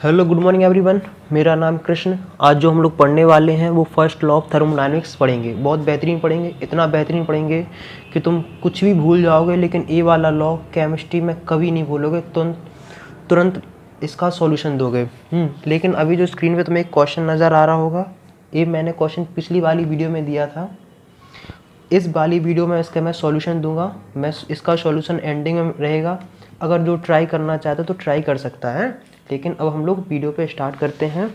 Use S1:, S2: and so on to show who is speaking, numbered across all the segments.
S1: Hello good morning everyone. मेरा नाम कृष्ण। आज जो हम लोग पढ़ने वाले हैं वो फर्स्ट लॉ ऑफ थर्मोडायनेमिक्स पढ़ेंगे। बहुत बेहतरीन पढ़ेंगे, इतना बेहतरीन पढ़ेंगे कि तुम कुछ भी भूल जाओगे, लेकिन ये वाला लॉ केमिस्ट्री में कभी नहीं भूलोगे। तुम तुरंत इसका सॉल्यूशन दोगे। लेकिन अभी जो स्क्रीन पे तुम्हें एक क्वेश्चन नज़र आ रहा होगा, ये मैंने क्वेश्चन पिछली वाली वीडियो में दिया था। इस वाली वीडियो में इसका मैं सॉल्यूशन दूंगा। मैं इसका सॉल्यूशन एंडिंग में रहेगा। अगर जो ट्राई करना चाहता है तो ट्राई कर सकता है। लेकिन अब हम लोग वीडियो पे स्टार्ट करते हैं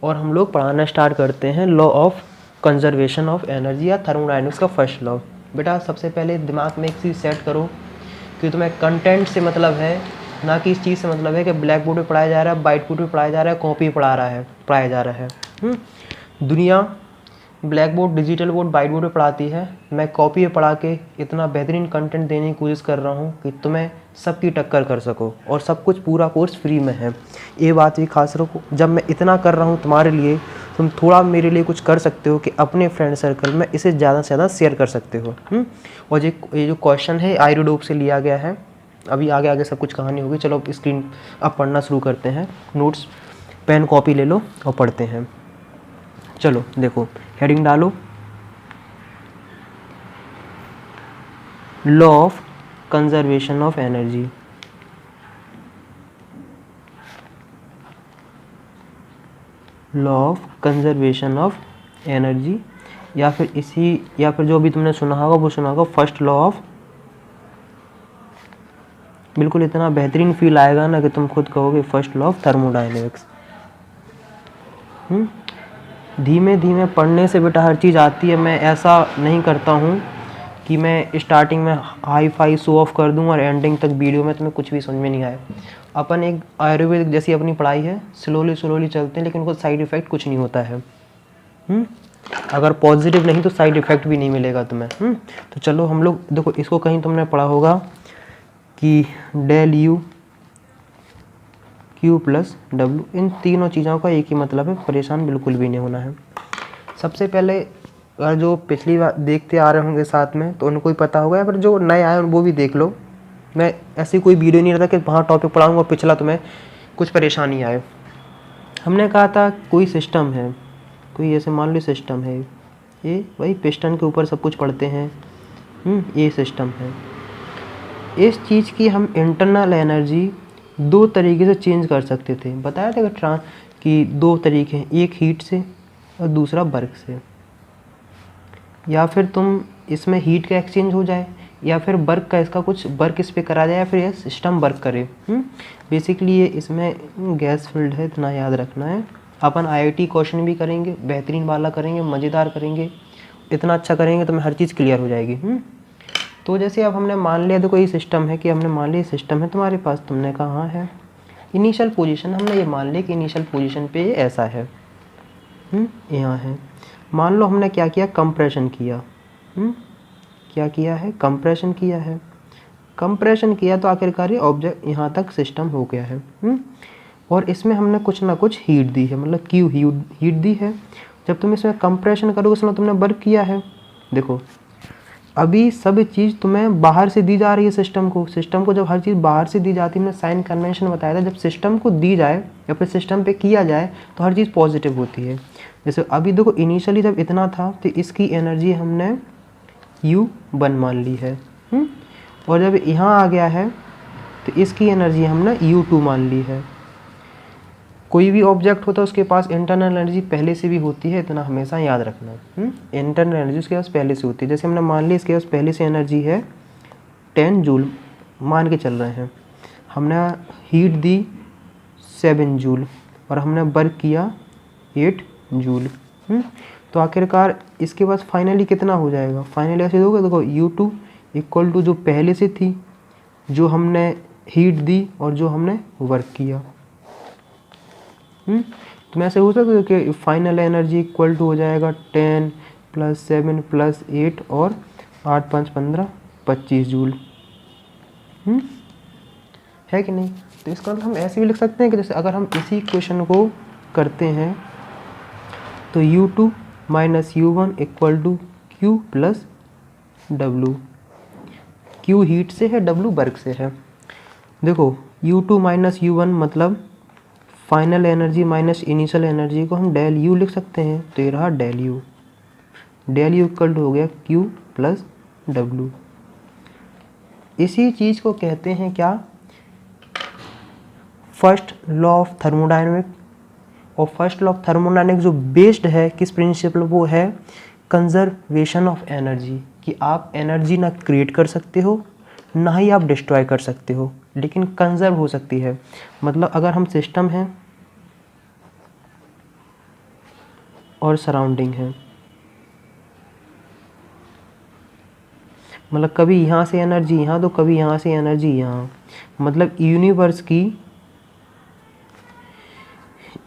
S1: और हम लोग पढ़ाना स्टार्ट करते हैं law of conservation of energy या थर्मोडायनेमिक्स का फर्स्ट लॉ। बेटा सबसे पहले दिमाग में एक चीज़ सेट करो कि तुम्हें कंटेंट से मतलब है, ना कि इस चीज़ से मतलब है कि ब्लैक बोर्ड पे पढ़ाया जा रहा है, वाइट बोर्ड पे पढ़ाया जा रहा है, कॉपी पढ़ाया जा रहा है। दुनिया black board, digital board, white board पे पढ़ाती है। मैं कॉपी पे पढ़ा के इतना बेहतरीन कंटेंट देने की कोशिश कर रहा हूँ कि तुम्हें सबकी टक्कर कर सको, और सब कुछ पूरा कोर्स फ्री में है। ये बात भी खास रखो, जब मैं इतना कर रहा हूँ तुम्हारे लिए, तुम थोड़ा मेरे लिए कुछ कर सकते हो कि अपने फ्रेंड सर्कल में इसे ज़्यादा से ज़्यादा शेयर कर सकते हो। और ये जो क्वेश्चन है आयरोडोप से लिया गया है। अभी आगे आगे सब कुछ कहानी होगी। चलो स्क्रीन अब पढ़ना शुरू करते हैं। नोट्स, पेन, कॉपी ले लो और पढ़ते हैं। चलो देखो, हेडिंग डालो, law of conservation of energy. Law of conservation of energy, या फिर जो भी तुमने सुना होगा वो सुना होगा फर्स्ट लॉ ऑफ। बिल्कुल इतना बेहतरीन फील आएगा ना कि तुम खुद कहोगे फर्स्ट लॉ ऑफ थर्मोडायनेमिक्स। धीमे धीमे पढ़ने से बेटा हर चीज़ आती है। मैं ऐसा नहीं करता हूँ कि मैं स्टार्टिंग में हाई फाई शो ऑफ कर दूँ और एंडिंग तक वीडियो में तुम्हें कुछ भी समझ में नहीं आए। अपन एक आयुर्वेदिक जैसी अपनी पढ़ाई है, स्लोली स्लोली चलते हैं, लेकिन उनको साइड इफ़ेक्ट कुछ नहीं होता है। अगर पॉजिटिव नहीं तो साइड इफ़ेक्ट भी नहीं मिलेगा तुम्हें। तो चलो हम लोग देखो, इसको कहीं तुमने पढ़ा होगा कि del U Q plus W, इन तीनों चीज़ों का एक ही मतलब है, परेशान बिल्कुल भी नहीं होना है। सबसे पहले अगर जो पिछली बार देखते आ रहे होंगे साथ में तो उनको ही पता होगा, या फिर जो नए आए वो भी देख लो। मैं ऐसी कोई वीडियो नहीं रहता कि वहाँ टॉपिक पढ़ाऊँगा और पिछला तुम्हें कुछ परेशानी आए। हमने कहा था कोई सिस्टम है, कोई ऐसे मान लो सिस्टम है, ये वही पिस्टन के ऊपर सब कुछ पढ़ते हैं। ये सिस्टम है। इस चीज़ की हम इंटरनल एनर्जी दो तरीके से चेंज कर सकते थे। बताया था कि दो तरीके हैं, एक हीट से और दूसरा वर्क से। या फिर तुम इसमें हीट का एक्सचेंज हो जाए, या फिर वर्क का इसका कुछ वर्क इस पर करा जाए, या फिर यह सिस्टम वर्क करे। बेसिकली ये इसमें गैस फील्ड है, इतना याद रखना है। अपन IIT क्वेश्चन भी करेंगे, बेहतरीन वाला करेंगे, मज़ेदार करेंगे, इतना अच्छा करेंगे तो हमें हर चीज़ क्लियर हो जाएगी। तो जैसे अब हमने मान लिया, देखो ये सिस्टम है, कि हमने मान लिया सिस्टम है तुम्हारे पास, तुमने कहा हाँ है। इनिशियल पोजीशन हमने ये मान लिया कि इनिशियल पोजीशन पे ये ऐसा है, यहाँ है। मान लो हमने क्या किया, कंप्रेशन किया। क्या किया है, कंप्रेशन किया है। कंप्रेशन किया तो आखिरकार ये ऑब्जेक्ट यहाँ तक सिस्टम हो गया है। और इसमें हमने कुछ ना कुछ हीट दी है, मतलब क्यू हीट दी है। जब तुम इसमें कंप्रेशन करोगे उसमें तुमने वर्क किया है। देखो अभी सब चीज़ तुम्हें बाहर से दी जा रही है सिस्टम को जब हर चीज़ बाहर से दी जाती है, हमने साइन कन्वेंशन बताया था, जब सिस्टम को दी जाए या फिर सिस्टम पे किया जाए तो हर चीज़ पॉजिटिव होती है। जैसे अभी देखो इनिशियली जब इतना था तो इसकी एनर्जी हमने U1 मान ली है। और जब यहाँ आ गया है तो इसकी एनर्जी हमने U2 मान ली है। कोई भी ऑब्जेक्ट होता है उसके पास इंटरनल एनर्जी पहले से भी होती है, इतना हमेशा याद रखना है। इंटरनल एनर्जी उसके पास पहले से होती है। जैसे हमने मान ली इसके पास पहले से एनर्जी है 10 जूल, मान के चल रहे हैं। हमने हीट दी 7 जूल और हमने वर्क किया 8 जूल। तो आखिरकार इसके पास फाइनली कितना हो जाएगा, फाइनली ऐसे दोगे, देखो U2 इक्वल टू जो पहले से थी, जो हमने हीट दी और जो हमने वर्क किया। तो मैं ऐसे हो सकता है कि फाइनल एनर्जी इक्वल टू हो जाएगा 10 + 7 + 8 और 8 × 5 = 15, 25 जूल। है कि नहीं। तो इसका मतलब हम ऐसे भी लिख सकते हैं कि जैसे अगर हम इसी क्वेश्चन को करते हैं तो U2 - U1 = Q + W। Q heat से है, W वर्क से है। देखो U2 - U1 मतलब final energy minus initial energy को हम डेल यू लिख सकते हैं, तो ये रहा del U. Del U equal to हो गया क्यू प्लस डब्लू। इसी चीज़ को कहते हैं क्या, फर्स्ट लॉ ऑफ थर्मोडायनेमिक। और फर्स्ट लॉ ऑफ थर्मोडायनेमिक जो बेस्ड है किस प्रिंसिपल, वो है कंजर्वेशन ऑफ एनर्जी, कि आप एनर्जी ना क्रिएट कर सकते हो ना ही आप डिस्ट्रॉय कर सकते हो, लेकिन कंजर्व हो सकती है। मतलब अगर हम सिस्टम हैं और सराउंडिंग है, मतलब कभी यहाँ से एनर्जी यहाँ तो कभी यहाँ से एनर्जी यहाँ, मतलब यूनिवर्स की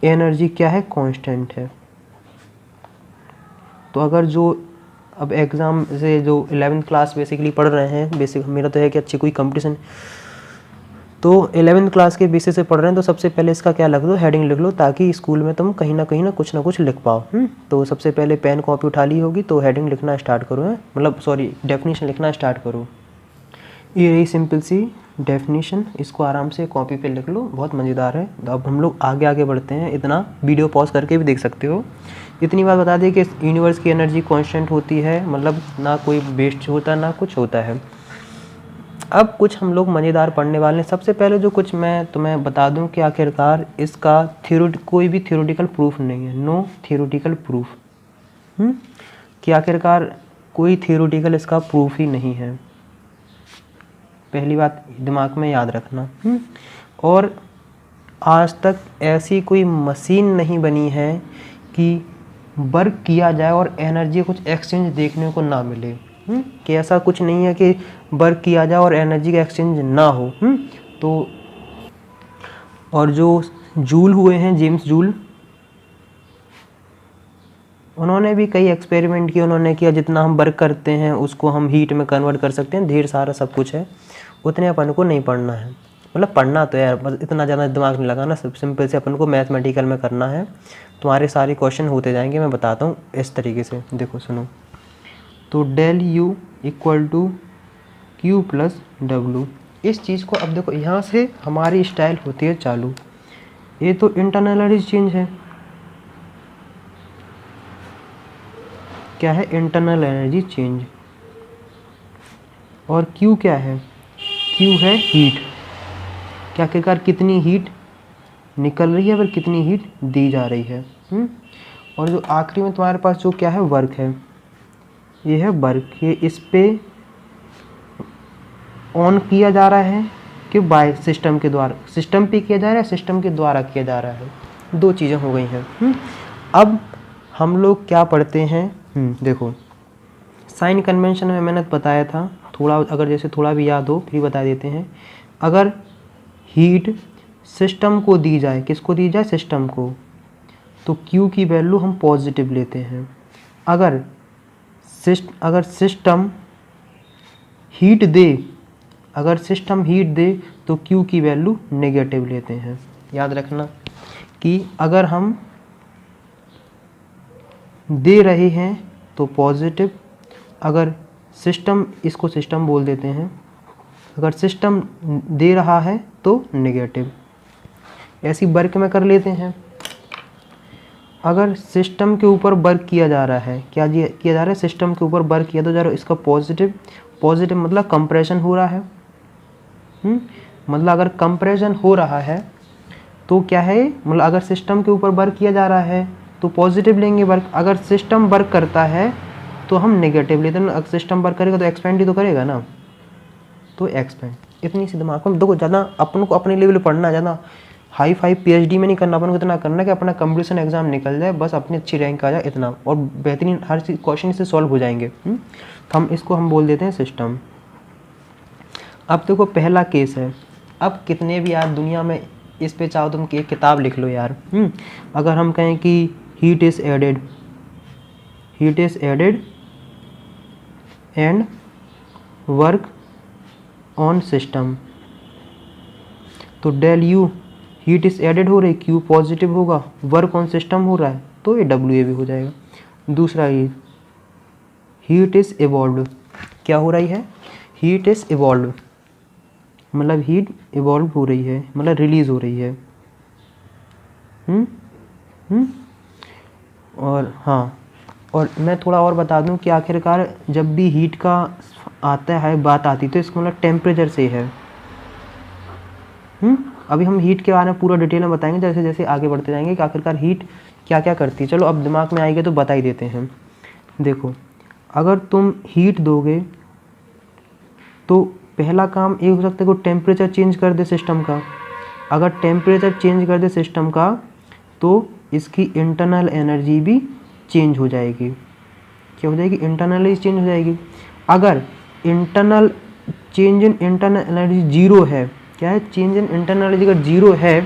S1: एनर्जी क्या है, कांस्टेंट है। तो अगर जो अब एग्ज़ाम से जो 11th क्लास बेसिकली पढ़ रहे हैं, बेसिक मेरा तो है कि अच्छी कोई कंपटीशन, तो 11th क्लास के बेसिस से पढ़ रहे हैं, तो सबसे पहले इसका क्या लिख दो, हेडिंग लिख लो, ताकि स्कूल में तुम कहीं ना कुछ लिख पाओ। तो सबसे पहले पेन कॉपी उठा ली होगी, तो हेडिंग लिखना स्टार्ट करो, है मतलब सॉरी डेफिनेशन लिखना स्टार्ट करो। ये रही सिंपल सी डेफिनेशन, इसको आराम से कॉपी पे लिख लो, बहुत मज़ेदार है। तो अब हम लोग आगे बढ़ते हैं, इतना वीडियो पॉज करके भी देख सकते हो। इतनी बात बता दें कि यूनिवर्स की एनर्जी कांस्टेंट होती है, मतलब ना कोई वेस्ट होता ना कुछ होता है। अब कुछ हम लोग मज़ेदार पढ़ने वाले हैं। सबसे पहले जो कुछ मैं तुम्हें बता दूं कि आखिरकार इसका कोई भी थ्योरेटिकल प्रूफ नहीं है, नो थ्योरेटिकल प्रूफ, कि आखिरकार कोई थ्योरेटिकल इसका प्रूफ ही नहीं है, पहली बात दिमाग में याद रखना। और आज तक ऐसी कोई मशीन नहीं बनी है कि वर्क किया जाए और एनर्जी कुछ एक्सचेंज देखने को ना मिले, कि ऐसा कुछ नहीं है कि वर्क किया जाए और एनर्जी का एक्सचेंज ना हो। तो और जो जूल हुए हैं, जेम्स जूल, उन्होंने भी कई एक्सपेरिमेंट किए। उन्होंने किया जितना हम वर्क करते हैं उसको हम हीट में कन्वर्ट कर सकते हैं, ढेर सारा सब कुछ है, उतने अपन को नहीं पढ़ना है। मतलब पढ़ना तो यार, बस इतना ज़्यादा दिमाग नहीं लगाना, सब सिंपल से अपन को मैथमेटिकल में करना है। तुम्हारे सारे क्वेश्चन होते जाएंगे, मैं बताता हूँ इस तरीके से, देखो सुनो। तो del U equal to Q plus W, इस चीज़ को अब देखो, यहाँ से हमारी स्टाइल होती है चालू। ये तो इंटरनल एनर्जी चेंज है, क्या है, इंटरनल एनर्जी चेंज। और क्यू क्या है, क्यू है हीट, क्या आखिरकार कितनी हीट निकल रही है, फिर कितनी हीट दी जा रही है। और जो आखिरी में तुम्हारे पास जो क्या है, वर्क है, ये है वर्क, ये इस पे ऑन किया जा रहा है कि बाय सिस्टम के द्वारा, सिस्टम पे किया जा रहा है, सिस्टम के द्वारा किया जा रहा है, दो चीज़ें हो गई हैं। अब हम लोग क्या पढ़ते हैं, देखो साइन कन्वेंशन में मैंने बताया था, थोड़ा अगर जैसे थोड़ा भी याद हो फिर बता देते हैं। अगर हीट सिस्टम को दी जाए, किसको दी जाए, सिस्टम को, तो Q की वैल्यू हम पॉजिटिव लेते हैं। अगर सिस्टम हीट दे, अगर सिस्टम हीट दे तो Q की वैल्यू नेगेटिव लेते हैं। याद रखना कि अगर हम दे रहे हैं तो पॉजिटिव, अगर सिस्टम, इसको सिस्टम बोल देते हैं, अगर सिस्टम दे रहा है तो नेगेटिव। ऐसी वर्क में कर लेते हैं। अगर सिस्टम के ऊपर वर्क किया जा रहा है, क्या किया जा रहा है, सिस्टम के ऊपर वर्क किया तो जा रहा है, इसका पॉजिटिव, पॉजिटिव मतलब कंप्रेशन हो रहा है। मतलब अगर कंप्रेशन हो रहा है तो क्या है, मतलब अगर सिस्टम के ऊपर वर्क किया जा रहा है तो पॉजिटिव लेंगे वर्क, अगर सिस्टम वर्क करता है तो हम नेगेटिव लेते हैं। अगर सिस्टम वर्क करेगा तो एक्सपेंड ही तो करेगा ना, तो एक्सपेंड। इतनी सी दिमाग में देखो, ज़्यादा अपन को अपने लेवल पढ़ना, ज़्यादा हाई फाई PhD में नहीं करना, अपन को इतना करना कि अपना कंपटीशन एग्जाम निकल जाए, बस अपनी अच्छी रैंक आ जाए, इतना, और बेहतरीन हर चीज़ क्वेश्चन से सॉल्व हो जाएंगे। तो हम इसको हम बोल देते हैं सिस्टम। अब देखो पहला केस है, अब कितने भी यार दुनिया में इस पे चाहो तुम एक किताब लिख लो यार। अगर हम कहें कि heat is added and work on system, तो del U heat is added हो रही, क्यू पॉजिटिव होगा, वर्क ऑन सिस्टम हो रहा है तो ये डब्ल्यू ए भी हो जाएगा। दूसरा ये हीट इज़ इवॉल्व, क्या हो रही है, हीट इज़ इवॉल्व, मतलब हीट इवॉल्व हो रही है, मतलब रिलीज़ हो रही है। और हाँ, और मैं थोड़ा और बता दूं कि आखिरकार जब भी हीट का आता है बात आती तो इसका मतलब टेम्परेचर से है। अभी हम हीट के बारे में पूरा डिटेल में बताएंगे जैसे जैसे आगे बढ़ते जाएंगे कि आखिरकार हीट क्या क्या करती है। चलो अब दिमाग में आएगी तो बता ही देते हैं। देखो, अगर तुम हीट दोगे तो पहला काम ये हो सकता है कि टेम्परेचर चेंज कर दे सिस्टम का। अगर टेम्परेचर चेंज कर दे सिस्टम का तो इसकी इंटरनल एनर्जी भी चेंज हो जाएगी। क्या हो जाएगी? इंटरनल चेंज हो जाएगी। अगर internal change in internal energy zero है, क्या है? चेंज इन इंटरनल एनर्जी अगर जीरो है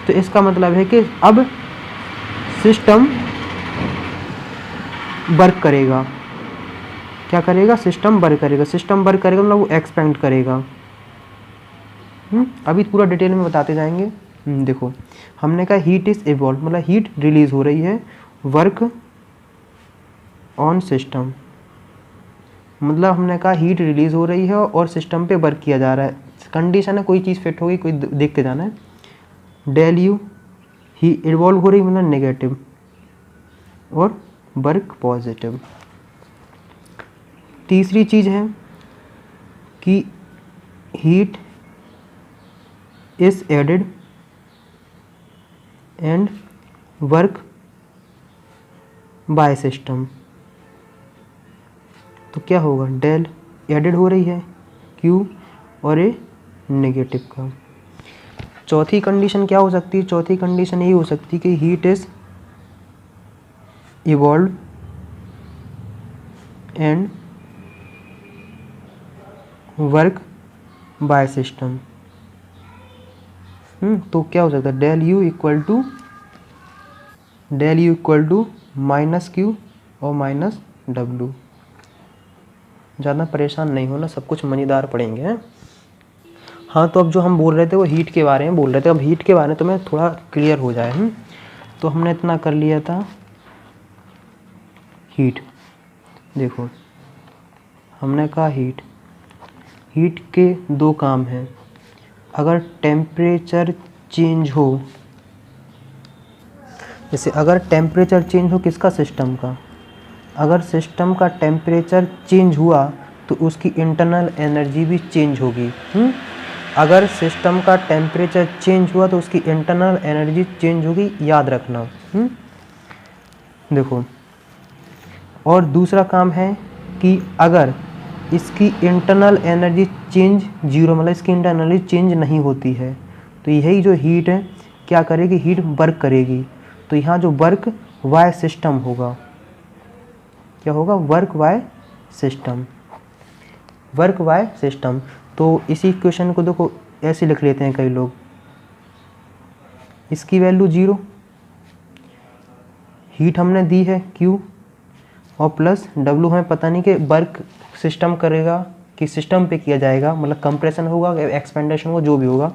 S1: तो इसका मतलब है कि अब सिस्टम वर्क करेगा। क्या करेगा? सिस्टम वर्क करेगा। सिस्टम वर्क करेगा मतलब वो एक्सपेंड करेगा। अभी पूरा डिटेल में बताते जाएंगे। देखो, हमने कहा हीट इज इवॉल्व, मतलब हीट रिलीज हो रही है, वर्क ऑन सिस्टम, मतलब हमने कहा हीट रिलीज हो रही है और सिस्टम पे वर्क किया जा रहा है। कंडीशन है कोई चीज़ फिट होगी, कोई देखते जाना है। डेल यू ही इवॉल्व हो रही मतलब नेगेटिव और वर्क पॉजिटिव। तीसरी चीज़ है कि heat is added and work by system. तो क्या होगा? डेल एडेड हो रही है क्यू और ए नेगेटिव का। चौथी कंडीशन क्या हो सकती है? चौथी कंडीशन ये हो सकती है कि heat is evolve and work by system. तो क्या हो सकता है? Del U equal to minus Q और माइनस डब्लू। ज़्यादा परेशान नहीं होना, सब कुछ मज़ेदार पढ़ेंगे हैं। हाँ, तो अब जो हम बोल रहे थे वो हीट के बारे में बोल रहे थे। अब हीट के बारे में तो मैं थोड़ा क्लियर हो जाए। तो हमने इतना कर लिया था हीट। देखो, हमने कहा हीट के दो काम हैं। अगर टेम्परेचर चेंज हो, जैसे अगर टेम्परेचर चेंज हो किसका? सिस्टम का। अगर सिस्टम का टेम्परेचर चेंज हुआ तो उसकी इंटरनल एनर्जी भी चेंज होगी। अगर सिस्टम का टेम्परेचर चेंज हुआ तो उसकी इंटरनल एनर्जी चेंज होगी, याद रखना। देखो, और दूसरा काम है कि अगर इसकी इंटरनल एनर्जी चेंज जीरो, मतलब इसकी इंटरनल एनर्जी चेंज नहीं होती है, तो यही जो हीट है क्या करेगी? हीट वर्क करेगी। तो यहाँ जो वर्क बाय सिस्टम होगा, क्या होगा? Work by system. Work by system. तो इसी क्वेश्चन को देखो ऐसे लिख लेते हैं कई लोग, इसकी वैल्यू जीरो, हीट हमने दी है Q और प्लस W हमें पता नहीं कि वर्क सिस्टम करेगा कि सिस्टम पे किया जाएगा, मतलब कंप्रेशन होगा, एक्सपेंडेशन होगा, जो भी होगा।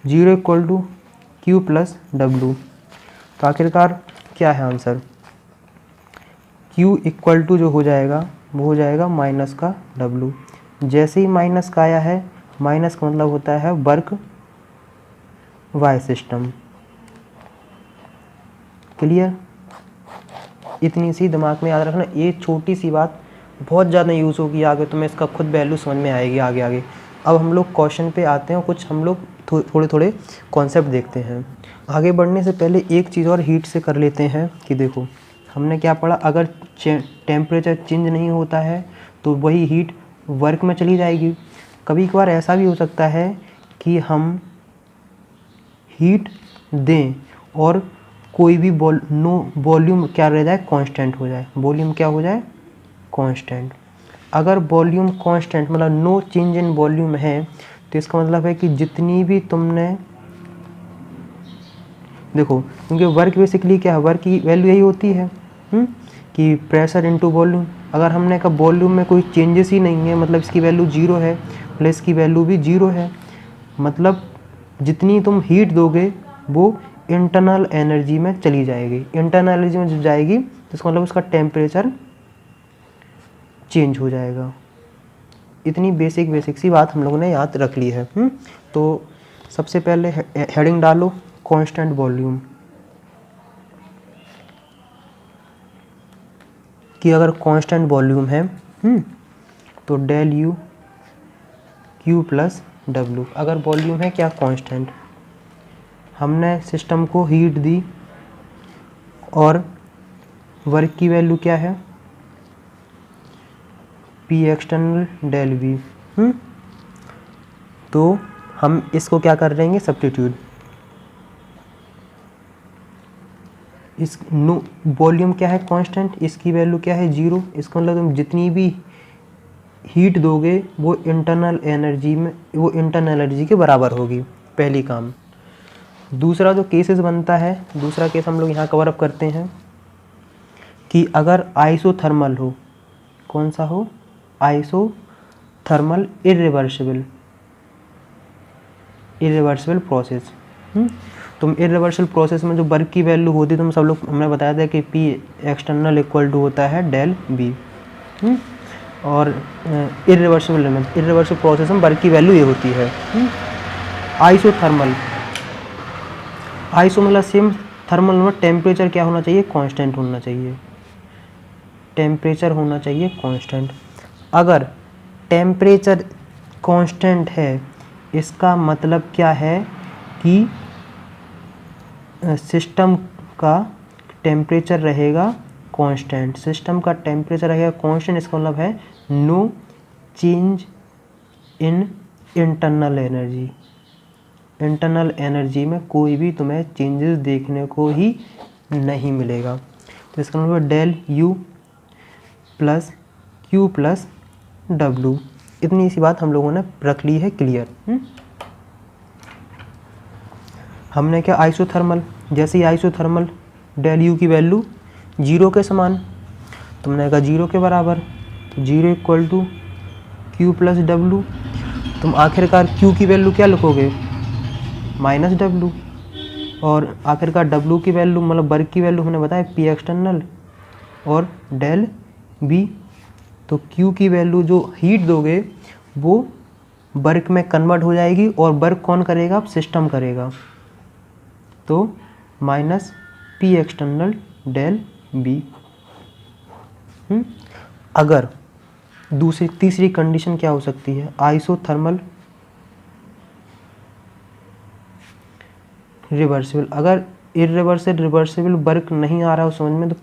S1: Zero equal to Q plus W। तो आखिरकार क्या है आंसर? Q इक्वल टू जो हो जाएगा वो हो जाएगा माइनस का W। जैसे ही माइनस का आया है, माइनस का मतलब होता है वर्क बाय सिस्टम। क्लियर? इतनी सी दिमाग में याद रखना। ये छोटी सी बात बहुत ज़्यादा यूज़ होगी आगे, तो मैं इसका खुद वैल्यू समझ में आएगी आगे आगे। अब हम लोग क्वेश्चन पे आते हैं, कुछ हम लोग थोड़े थोड़े कॉन्सेप्ट देखते हैं। आगे बढ़ने से पहले एक चीज़ और हीट से कर लेते हैं कि देखो हमने क्या पढ़ा, अगर टेम्परेचर चेंज नहीं होता है तो वही हीट वर्क में चली जाएगी। कभी कभार ऐसा भी हो सकता है कि हम हीट दें और कोई भी वॉल्यूम क्या रह जाए? कांस्टेंट हो जाए। वॉल्यूम क्या हो जाए? कांस्टेंट। अगर वॉल्यूम कांस्टेंट मतलब नो चेंज इन वॉल्यूम है तो इसका मतलब है कि जितनी भी तुमने, देखो क्योंकि वर्क बेसिकली क्या है? वर्क की वैल्यू यही होती है कि प्रेशर इनटू वॉल्यूम। अगर हमने कहा वॉल्यूम में कोई चेंजेस ही नहीं है, मतलब इसकी वैल्यू जीरो है, प्लस इसकी वैल्यू भी जीरो है, मतलब जितनी तुम हीट दोगे वो इंटरनल एनर्जी में चली जाएगी। इंटरनल एनर्जी में जब जाएगी तो इसका मतलब उसका टेम्परेचर चेंज हो जाएगा। इतनी बेसिक सी बात हम लोगों ने याद रख ली है। तो सबसे पहले हेडिंग डालो कांस्टेंट वॉल्यूम। कि अगर कांस्टेंट वॉल्यूम है तो del U Q plus W, अगर वॉल्यूम है क्या कांस्टेंट, हमने सिस्टम को हीट दी और वर्क की वैल्यू क्या है पी एक्सटर्नल डेल वी, तो हम इसको क्या कर देंगे सब्स्टिट्यूट, इस नो वॉल्यूम क्या है कांस्टेंट, इसकी वैल्यू क्या है 0, इसका मतलब तुम जितनी भी हीट दोगे वो इंटरनल एनर्जी में, वो इंटरनल एनर्जी के बराबर होगी, पहली काम। दूसरा जो केसेस बनता है, दूसरा केस हम लोग यहाँ कवर अप करते हैं कि अगर आइसोथर्मल हो, कौन सा हो, आइसोथर्मल इरिवर्सिबल प्रोसेस। तुम इरिवर्सिबल प्रोसेस में जो वर्क की वैल्यू होती है, तुम सब लोग हमने बताया था कि पी एक्सटर्नल इक्वल टू होता है डेल बी, और इरिवर्सिबल प्रोसेस में वर्क की वैल्यू ये होती है। आइसोथर्मल, आइसो मतलब सेम, थर्मल में टेम्परेचर क्या होना चाहिए, कांस्टेंट होना चाहिए, टेम्परेचर होना चाहिए कांस्टेंट। अगर टेम्परेचर कांस्टेंट है इसका मतलब क्या है कि सिस्टम का टेम्परेचर रहेगा कांस्टेंट, सिस्टम का टेम्परेचर रहेगा कांस्टेंट, इसका मतलब है no change in internal energy, internal energy में कोई भी तुम्हें चेंजेस देखने को ही नहीं मिलेगा। तो इसका मतलब del U plus Q plus W, इतनी सी बात हम लोगों ने रख ली है क्लियर। हमने क्या आइसोथर्मल, जैसे ही आइसोथर्मल डेल यू की वैल्यू 0 के समान, तुमने कहा 0 के बराबर, 0 equal to Q plus W, तुम आखिरकार क्यू की वैल्यू क्या लिखोगे माइनस डब्लू, और आखिरकार डब्लू की वैल्यू मतलब वर्क की वैल्यू हमने बताया पी एक्सटर्नल और डेल बी, तो क्यू की वैल्यू जो हीट दोगे वो वर्क में कन्वर्ट हो जाएगी, और वर्क कौन करेगा, सिस्टम करेगा, तो minus P external del V. अगर तीसरी कंडीशन क्या हो सकती है, आइसोथर्मल रिवर्सिबल, अगर रिवर्सिबल वर्क नहीं आ रहा हो समझ में तो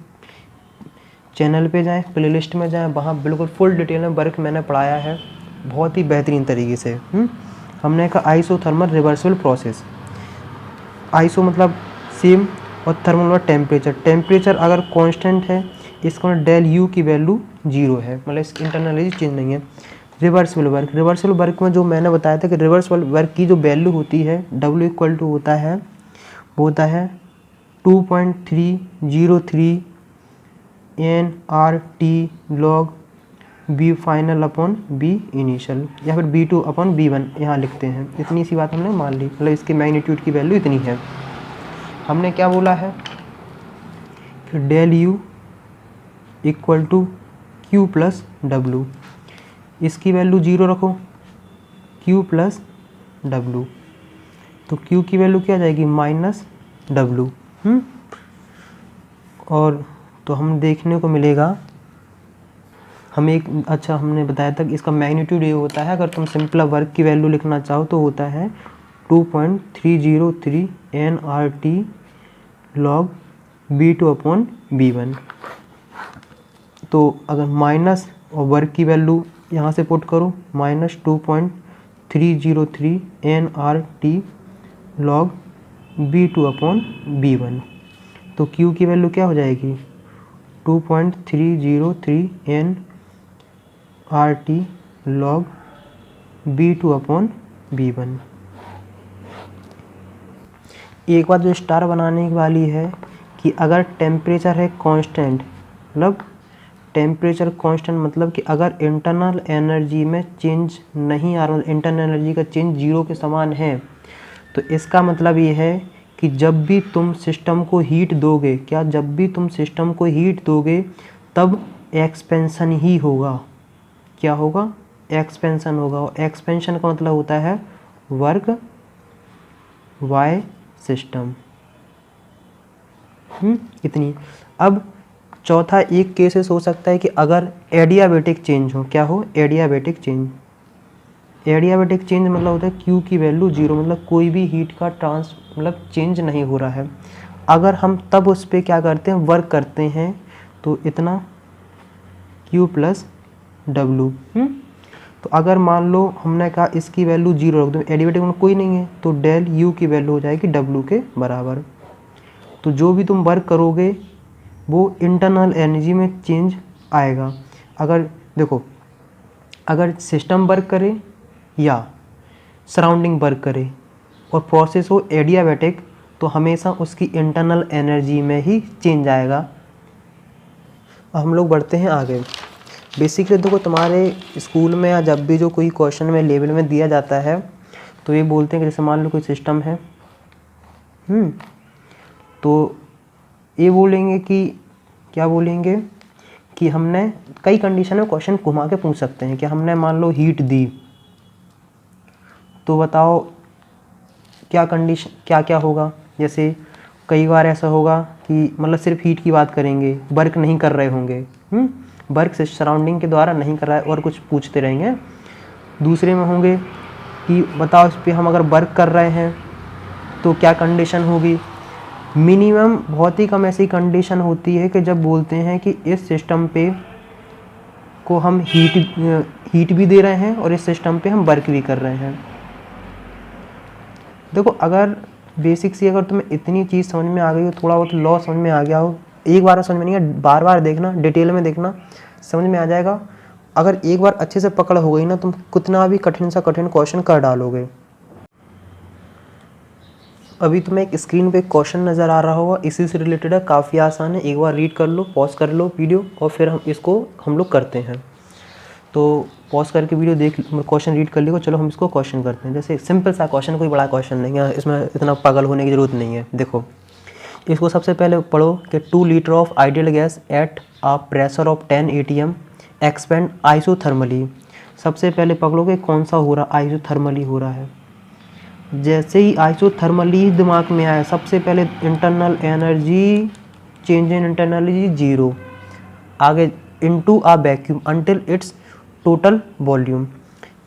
S1: चैनल पे जाएं, प्लेलिस्ट में जाएं, वहाँ बिल्कुल फुल डिटेल में वर्क मैंने पढ़ाया है बहुत ही बेहतरीन तरीके से। हमने कहा आइसोथर्मल रिवर्सिबल प्रोसेस, आइसो मतलब सेम और थर्मल मतलब टेम्परेचर, टेम्परेचर अगर कांस्टेंट है इसका मतलब डेल यू की वैल्यू 0 है, मतलब इसकी इंटरनल एनर्जी चेंज नहीं है। रिवर्सिबल वर्क में जो मैंने बताया था कि रिवर्सिबल वर्क की जो वैल्यू होती है W इक्वल टू होता है, वो होता है 2.303 nRT log B final upon B initial, या फिर B2 अपॉन B1 यहाँ लिखते हैं, इतनी सी बात हमने मान ली, मतलब इसकी मैग्नीट्यूड की वैल्यू इतनी है। हमने क्या बोला है कि del U equal to Q plus W, इसकी वैल्यू 0 रखो, क्यू प्लस डब्लू, तो क्यू की वैल्यू क्या आ जाएगी माइनस डब्लू, और तो हम देखने को मिलेगा, हम एक अच्छा हमने बताया था कि इसका मैग्नीट्यूड ये होता है, अगर तुम सिंपल वर्क की वैल्यू लिखना चाहो तो होता है 2.303 nRT log B2 upon B1। तो अगर माइनस और वर्क की वैल्यू यहाँ से पुट करो, minus 2.303 nRT log B2 upon B1, तो Q की वैल्यू क्या हो जाएगी 2.303 nRT log B2 upon B1। एक बात जो स्टार बनाने वाली है कि अगर टेम्परेचर है कांस्टेंट, मतलब टेम्परेचर कांस्टेंट मतलब कि अगर इंटरनल एनर्जी में चेंज नहीं आ रहा, इंटरनल एनर्जी का चेंज 0 के समान है, तो इसका मतलब ये है कि जब भी तुम सिस्टम को हीट दोगे, क्या जब भी तुम सिस्टम को हीट दोगे तब एक्सपेंशन ही होगा, क्या होगा एक्सपेंशन होगा, और एक्सपेंशन का मतलब होता है वर्क बाय सिस्टम। इतनी। अब चौथा एक केसेस हो सकता है कि अगर एडियाबेटिक चेंज हो, क्या हो, एडियाबेटिक चेंज। एडियाबेटिक चेंज मतलब होता है क्यू की वैल्यू 0, मतलब कोई भी हीट का मतलब चेंज नहीं हो रहा है। अगर हम तब उस पर क्या करते हैं, वर्क करते हैं, तो इतना क्यू प्लस डब्लू। तो अगर मान लो हमने कहा इसकी वैल्यू 0 रख दो, एडियाबेटिक में कोई नहीं है, तो डेल यू की वैल्यू हो जाएगी डब्लू के बराबर। तो जो भी तुम वर्क करोगे वो इंटरनल एनर्जी में चेंज आएगा। अगर देखो, अगर सिस्टम वर्क करे या सराउंडिंग वर्क करे और प्रोसेस हो एडियाबेटिक, तो हमेशा उसकी इंटरनल एनर्जी में ही चेंज आएगा। अब हम लोग बढ़ते हैं आगे। बेसिकली देखो, तुम्हारे स्कूल में या जब भी जो कोई क्वेश्चन में लेवल में दिया जाता है, तो ये बोलते हैं कि जैसे मान लो कोई सिस्टम है, तो ये बोलेंगे कि क्या बोलेंगे कि हमने कई कंडीशन में क्वेश्चन घुमा के पूछ सकते हैं कि हमने मान लो हीट दी, तो बताओ क्या कंडीशन, क्या क्या होगा। जैसे कई बार ऐसा होगा कि मतलब सिर्फ हीट की बात करेंगे, वर्क नहीं कर रहे होंगे, वर्क से सराउंडिंग के द्वारा नहीं कर रहा है और कुछ पूछते रहेंगे। दूसरे में होंगे कि बताओ इस पर हम अगर वर्क कर रहे हैं तो क्या कंडीशन होगी। मिनिमम बहुत ही कम ऐसी कंडीशन होती है कि जब बोलते हैं कि इस सिस्टम पे को हम हीट भी दे रहे हैं और इस सिस्टम पे हम वर्क भी कर रहे हैं। देखो, अगर बेसिक सी अगर तुम्हें इतनी चीज़ समझ में आ गई हो, थोड़ा बहुत लॉ समझ में आ गया हो, एक बार समझ में नहीं है, बार बार देखना, डिटेल में देखना, समझ में आ जाएगा। अगर एक बार अच्छे से पकड़ हो गई ना, तुम कितना भी कठिन सा कठिन क्वेश्चन कर डालोगे। अभी तुम्हें एक स्क्रीन पे क्वेश्चन नज़र आ रहा होगा, इसी से रिलेटेड है, काफ़ी आसान है। एक बार रीड कर लो, पॉज कर लो वीडियो, और फिर हम लोग करते हैं। तो पॉज करके वीडियो देख, क्वेश्चन रीड कर लियो। चलो हम इसको क्वेश्चन करते हैं। जैसे सिंपल सा क्वेश्चन, कोई बड़ा क्वेश्चन नहीं है, इसमें इतना पागल होने की ज़रूरत नहीं है। देखो, इसको सबसे पहले पढ़ो कि 2 litre of ideal gas at a pressure of 10 atm expand isothermally. सबसे पहले पकड़ो कि कौन सा हो रहा, आइसोथर्मली हो रहा है। जैसे ही आइसोथर्मली दिमाग में आया, सबसे पहले internal energy, change in internal energy 0, आगे into a vacuum until its total volume.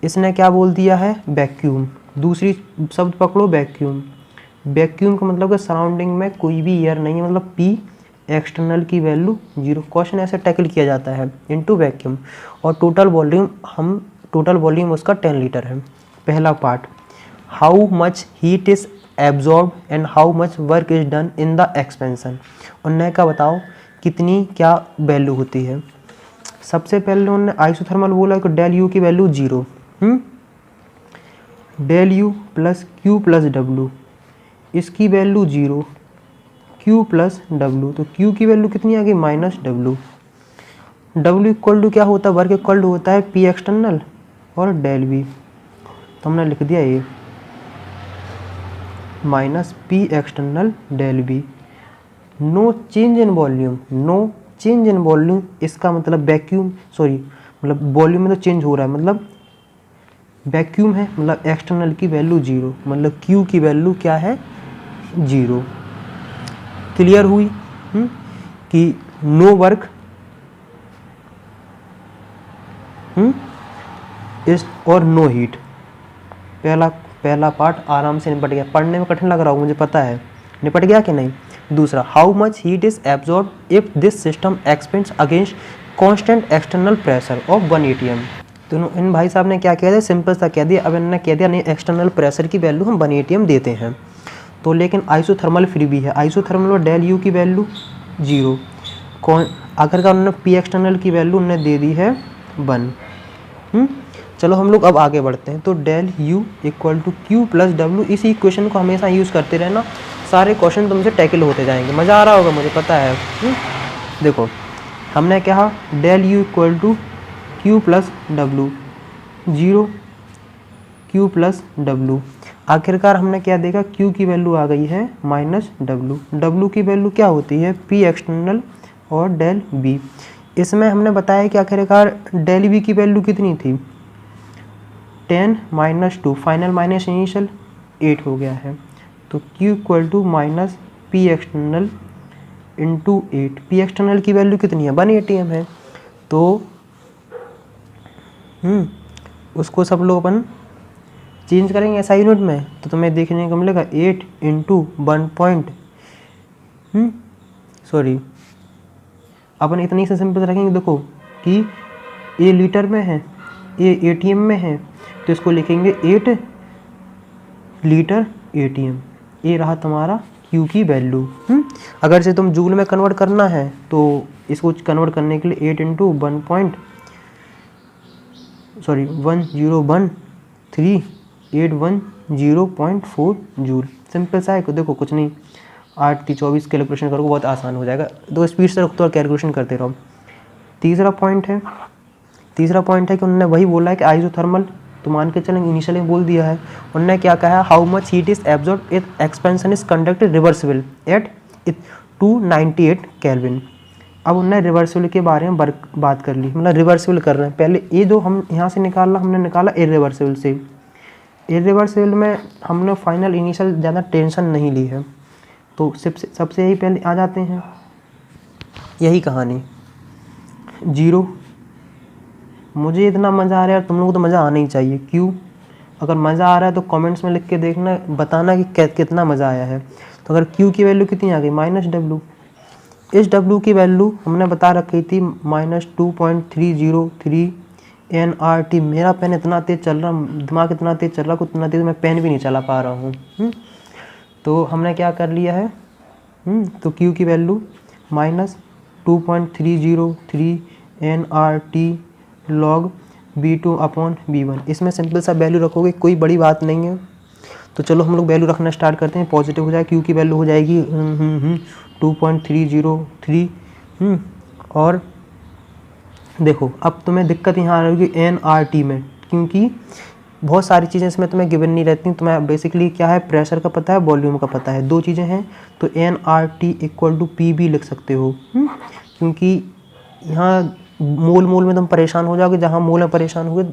S1: इसने क्या बोल दिया है, वैक्यूम। दूसरी शब्द पकड़ो, वैक्यूम। वैक्यूम का मतलब है सराउंडिंग में कोई भी एयर नहीं है, मतलब पी एक्सटर्नल की वैल्यू 0। क्वेश्चन ऐसे टैकल किया जाता है, इनटू वैक्यूम। और टोटल वॉल्यूम उसका 10 लीटर है। पहला part, how much heat is absorb and how much work is done in the expansion. उन्होंने का बताओ कितनी क्या वैल्यू होती है। सबसे पहले उन्होंने आइसोथर्मल बोला कि डेल यू की value 0, del U plus Q plus W, इसकी वैल्यू 0, क्यू प्लस डब्लू, तो क्यू की वैल्यू कितनी आ गई, minus W. W equal to क्या होता है, वर्क इक्वल टू होता है पी एक्सटर्नल और डेल वी, तो हमने लिख दिया ये minus P external del V. No change in volume, no change in volume, इसका मतलब वैक्यूम, मतलब वॉल्यूम में तो चेंज हो रहा है, मतलब वैक्यूम है, मतलब एक्सटर्नल की वैल्यू 0, मतलब क्यू की वैल्यू क्या है, 0। क्लियर हुई कि नो वर्क इस और नो हीट। पहला पार्ट आराम से निपट गया। पढ़ने में कठिन लग रहा हो मुझे पता है, निपट गया कि नहीं। दूसरा, how much heat is absorb if this system expends against constant external pressure of 1 atm। तो इन भाई साहब ने क्या किया था, सिंपल सा कह दिया। अब इन्होंने कह दिया नहीं, एक्सटर्नल प्रेशर की वैल्यू हम 1 atm देते हैं, तो लेकिन आइसोथर्मल फ्री भी है। आइसोथर्मल और डेल यू की वैल्यू 0, आखिर का उन्होंने पी एक्सटर्नल की वैल्यू उन्होंने दे दी है 1। चलो हम लोग अब आगे बढ़ते हैं। तो del U equal to Q plus W, इसी इक्वेशन को हमेशा यूज़ करते रहना, सारे क्वेश्चन तुमसे टैकल होते जाएंगे। मज़ा आ रहा होगा मुझे पता है। देखो, हमने कहा del U equal to Q plus W, 0 Q plus W. आखिरकार हमने क्या देखा, क्यू की वैल्यू आ गई है माइनस डब्लू, डब्लू की वैल्यू क्या होती है, पी एक्सटर्नल और डेल बी। इसमें हमने बताया कि आखिरकार डेल बी की वैल्यू कितनी थी, 10 माइनस 2, फाइनल माइनस इनिशियल 8 हो गया है। तो Q equal to minus P external into 8, P external की वैल्यू कितनी है 1 ATM है, तो उसको सब लोग अपन चेंज करेंगे ऐसा यूनिट में, तो तुम्हें देखने को मिलेगा 8 इंटू 1 अपन इतनी से सिंपल रखेंगे। देखो कि ए लीटर में है, ए ATM में है, तो इसको लिखेंगे 8 लीटर ATM। ये रहा तुम्हारा Q की वैल्यू। अगर से तुम जूल में कन्वर्ट करना है तो इसको कन्वर्ट करने के लिए 8 इंटू 10138104 जूल। सिंपल सा है, देखो कुछ नहीं, 8 3 24 कैलकुलेशन करो, बहुत आसान हो जाएगा। दो स्पीड से रखते और कैलकुलेशन करते रहो। तीसरा पॉइंट है कि उन्होंने वही बोला है कि आइसोथर्मल, तो मान के चलेंगे इनिशियली बोल दिया है। उन्होंने क्या कहा है, how much heat is absorb it expansion is conducted reversible at 298 kelvin. अब उन्होंने रिवर्सिबल के बारे में बात कर ली, मतलब रिवर्सिबल कर रहे हैं। पहले ये जो हम यहाँ से हमने निकाला इरिवर्सिबल से। इरिवर्सिबल में हमने फाइनल इनिशियल ज़्यादा टेंशन नहीं ली है, तो सबसे यही पहले आ जाते हैं, यही कहानी 0। मुझे इतना मज़ा आ रहा है, तुम लोगों को तो मज़ा आना ही चाहिए। क्यों? अगर मज़ा आ रहा है तो कमेंट्स में लिख के देखना, बताना कि कितना मज़ा आया है। तो अगर Q की वैल्यू कितनी आ गई -W, इस W की वैल्यू हमने बता रखी थी -2.303 nRT। मेरा पेन इतना तेज़ चल रहा, दिमाग इतना तेज़ चल रहा, कुछ इतना तेज़ मैं पेन भी नहीं चला पा रहा हूँ। तो हमने क्या कर लिया है, तो Q की वैल्यू -2.303 nRT log B2/B1। इसमें सिंपल सा वैल्यू रखोगे, कोई बड़ी बात नहीं है। तो चलो हम लोग वैल्यू रखना स्टार्ट करते हैं। पॉजिटिव हो जाए, Q की वैल्यू हो जाएगी 2.303। और देखो अब तुम्हें दिक्कत यहाँ आ रही है nRT में, क्योंकि बहुत सारी चीज़ें इसमें तुम्हें गिवन नहीं रहती। तुम्हें बेसिकली क्या है, प्रेशर का पता है, वॉल्यूम का पता है, दो चीज़ें हैं। तो nRT = PB लिख सकते हो, क्योंकि यहाँ मोल में तुम परेशान हो जाओगे, जहाँ मोल में परेशान हुए।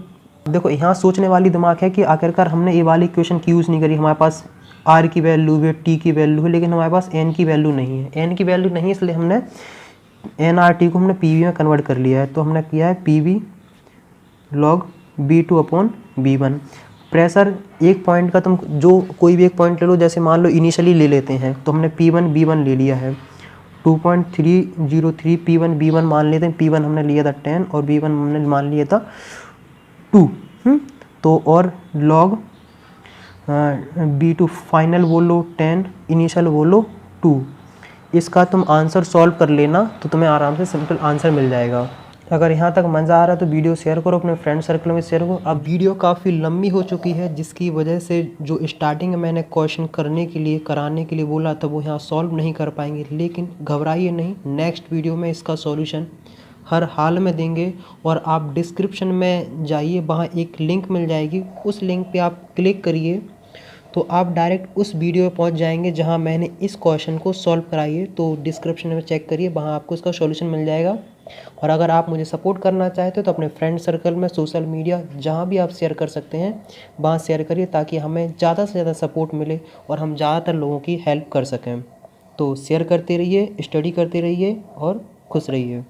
S1: देखो यहाँ सोचने वाली दिमाग है कि आखिरकार हमने ये वाली इक्वेशन की यूज़ नहीं करी, हमारे पास R की वैल्यू है, T की वैल्यू है, लेकिन हमारे पास N की वैल्यू नहीं है। N की वैल्यू नहीं है, इसलिए हमने nRT को हमने PB में कन्वर्ट कर लिया है। तो हमने किया है PB log B2/B1। प्रेशर एक पॉइंट का तुम जो कोई भी एक पॉइंट ले लो, जैसे मान लो इनिशियली ले लेते हैं, तो हमने P1 B1 ले लिया है। 2.303 P1 B1 मान लेते हैं। P1 हमने लिया था 10 और B1 हमने मान लिया था 2। तो और log B2 फाइनल बोलो 10, इनिशियल बोलो 2। इसका तुम आंसर सॉल्व कर लेना, तो तुम्हें आराम से सिंपल आंसर मिल जाएगा। अगर यहाँ तक मज़ा आ रहा है तो वीडियो शेयर करो, अपने फ्रेंड सर्कल में शेयर करो। अब वीडियो काफ़ी लंबी हो चुकी है, जिसकी वजह से जो स्टार्टिंग में मैंने क्वेश्चन कराने के लिए बोला था, वो यहाँ सॉल्व नहीं कर पाएंगे। लेकिन घबराइए नहीं, नेक्स्ट वीडियो में इसका सॉल्यूशन हर हाल में देंगे। और आप डिस्क्रिप्शन में जाइए, वहाँ एक लिंक मिल जाएगी, उस लिंक पर आप क्लिक करिए तो आप डायरेक्ट उस वीडियो पे पहुंच जाएंगे जहां मैंने इस क्वेश्चन को सॉल्व कराई है। तो डिस्क्रिप्शन में चेक करिए, वहां आपको इसका सॉल्यूशन मिल जाएगा। और अगर आप मुझे सपोर्ट करना चाहते हो तो अपने फ्रेंड सर्कल में, सोशल मीडिया, जहां भी आप शेयर कर सकते हैं वहां शेयर करिए, ताकि हमें ज़्यादा से ज़्यादा सपोर्ट मिले और हम ज़्यादातर लोगों की हेल्प कर सकें। तो शेयर करते रहिए, स्टडी करते रहिए और खुश रहिए।